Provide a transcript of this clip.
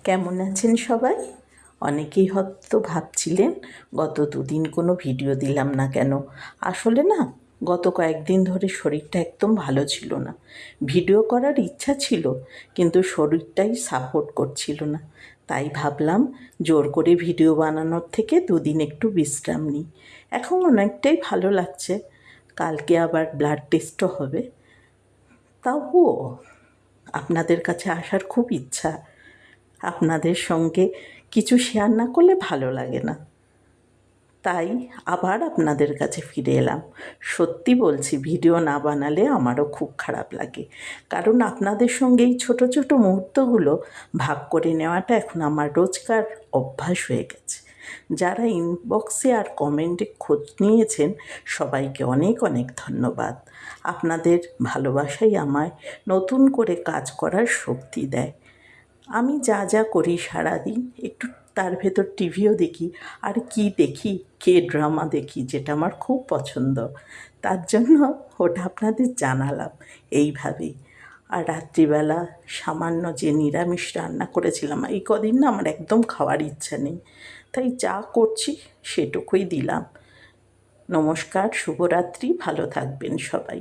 কেমন আছেন সবাই? অনেকেই হয়তো ভাবছিলেন গত দুদিন কোনো ভিডিও দিলাম না কেন। আসলে না, গত কয়েকদিন ধরে শরীরটা একদম ভালো ছিল না। ভিডিও করার ইচ্ছা ছিল, কিন্তু শরীরটাই সাপোর্ট করছিল না। তাই ভাবলাম জোর করে ভিডিও বানানোর থেকে দুদিন একটু বিশ্রাম নিই। এখন অনেকটাই ভালো লাগছে। কালকে আবার ব্লাড টেস্টও হবে। তবুও আপনাদের কাছে আসার খুব ইচ্ছা। আপনাদের সঙ্গে কিছু শেয়ার না করলে ভালো লাগে না। তাই আবার আপনাদের কাছে ফিরে এলাম। সত্যি বলছি, ভিডিও না বানালে আমারও খুব খারাপ লাগে, কারণ আপনাদের সঙ্গে এই ছোটো ছোটো মুহূর্তগুলো ভাগ করে নেওয়াটা এখন আমার রোজকার অভ্যাস হয়ে গেছে। যারা ইনবক্সে আর কমেন্টে খোঁজ নিয়েছেন, সবাইকে অনেক অনেক ধন্যবাদ। আপনাদের ভালোবাসাই আমায় নতুন করে কাজ করার শক্তি দেয়। আমি যা যা করি সারাদিন, একটু তার ভেতর টিভিও দেখি। আর কি দেখি, কে ড্রামা দেখি, যেটা আমার খুব পছন্দ। তার জন্য ওটা আপনাদের জানালাম এইভাবেই। আর রাত্রিবেলা সামান্য যে নিরামিষ রান্না করেছিলাম, এই কদিন না আমার একদম খাওয়ার ইচ্ছা নেই, তাই যা করছি সেটুকুই দিলাম। নমস্কার, শুভরাত্রি, ভালো থাকবেন সবাই।